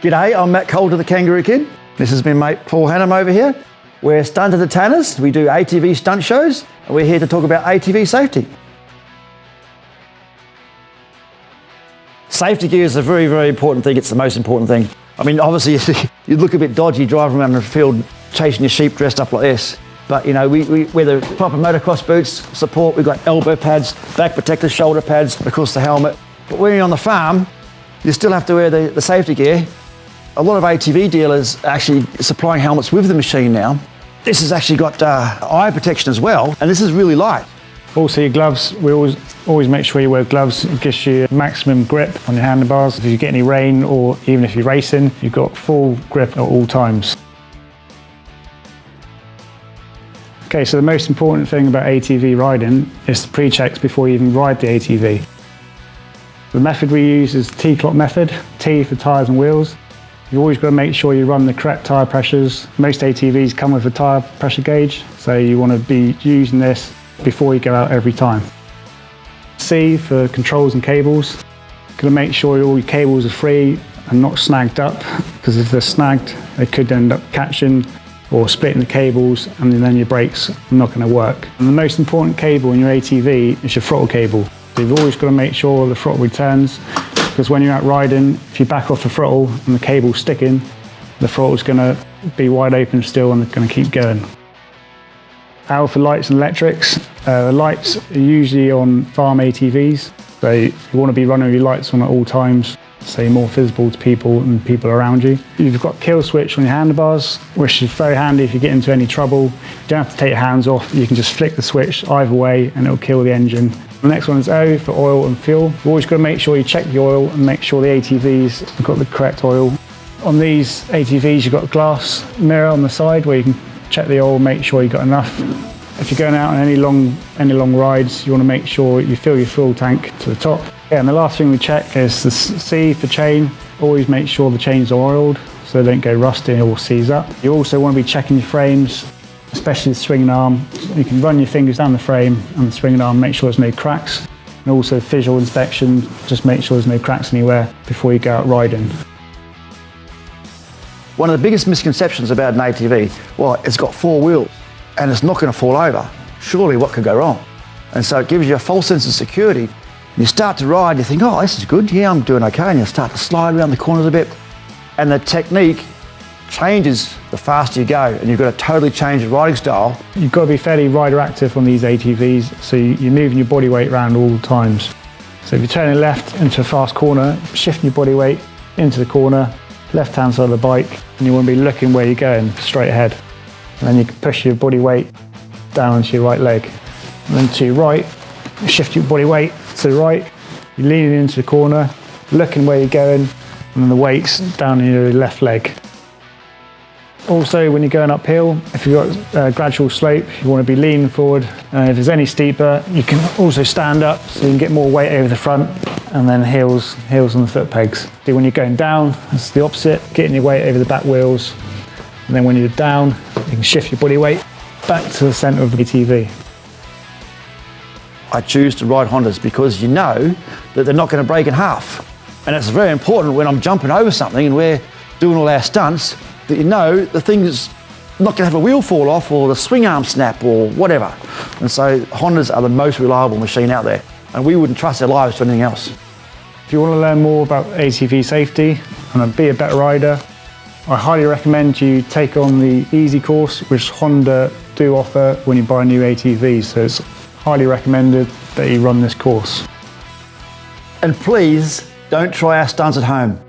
G'day, I'm Matt Coulter, the Kangaroo Kid. This is my mate Paul Hannum over here. We're Stunt to the Tanners. We do ATV stunt shows, and we're here to talk about ATV safety. Safety gear is a very, very important thing. It's the most important thing. I mean, obviously, you look a bit dodgy driving around the field chasing your sheep dressed up like this. But, you know, we wear the proper motocross boots, support. We've got elbow pads, back protectors, shoulder pads, of course the helmet. But when you're on the farm, you still have to wear the safety gear. A lot of ATV dealers are actually supplying helmets with the machine now. This has actually got eye protection as well, and this is really light. Also your gloves, we always make sure you wear gloves. It gives you maximum grip on your handlebars. If you get any rain or even if you're racing, you've got full grip at all times. Okay, so the most important thing about ATV riding is the pre-checks before you even ride the ATV. The method we use is the T-clock method, T for tyres and wheels. You've always got to make sure you run the correct tyre pressures. Most ATVs come with a tyre pressure gauge, so you want to be using this before you go out every time. C for controls and cables. You've got to make sure all your cables are free and not snagged up, because if they're snagged, they could end up catching or splitting the cables, and then your brakes are not going to work. And the most important cable in your ATV is your throttle cable. So you've always got to make sure the throttle returns, because when you're out riding, if you back off the throttle and the cable's sticking, the throttle's going to be wide open still and it's going to keep going. L for lights and electrics. The lights are usually on farm ATVs, so you want to be running your lights on at all times, so you're more visible to people and people around you. You've got kill switch on your handlebars, which is very handy if you get into any trouble. You don't have to take your hands off, you can just flick the switch either way and it'll kill the engine. The next one is O for oil and fuel. You've always got to make sure you check the oil and make sure the ATVs have got the correct oil. On these ATVs, you've got a glass mirror on the side where you can check the oil, make sure you've got enough. If you're going out on any long rides, you want to make sure you fill your fuel tank to the top. Yeah, and the last thing we check is the C for chain. Always make sure the chains are oiled so they don't go rusty or seize up. You also want to be checking your frames, especially the swinging arm. You can run your fingers down the frame and the swinging arm, make sure there's no cracks. And also visual inspection, just make sure there's no cracks anywhere before you go out riding. One of the biggest misconceptions about an ATV, well, it's got four wheels and it's not going to fall over. Surely what could go wrong? And so it gives you a false sense of security. You start to ride, you think, oh, this is good, yeah, I'm doing okay, and you start to slide around the corners a bit, and the technique changes the faster you go, and you've got to totally change your riding style. You've got to be fairly rider active on these ATVs, so you're moving your body weight around all the times. So if you're turning left into a fast corner, shifting your body weight into the corner, left-hand side of the bike, and you want to be looking where you're going, straight ahead. And then you can push your body weight down onto your right leg. And then to your right, shift your body weight to the right, you're leaning into the corner, looking where you're going, and then the weight's down in your left leg. Also, when you're going uphill, if you've got a gradual slope, you want to be leaning forward. If there's any steeper, you can also stand up so you can get more weight over the front, and then heels on the foot pegs. So when you're going down, it's the opposite, getting your weight over the back wheels. And then when you're down, you can shift your body weight back to the centre of the ATV. I choose to ride Hondas because you know that they're not going to break in half. And it's very important when I'm jumping over something and we're doing all our stunts, that you know the thing's not going to have a wheel fall off or the swing arm snap or whatever. And so Hondas are the most reliable machine out there, and we wouldn't trust our lives to anything else. If you want to learn more about ATV safety and be a better rider, I highly recommend you take on the Easy course, which Honda do offer when you buy new ATVs. So it's highly recommended that you run this course. And please don't try our stunts at home.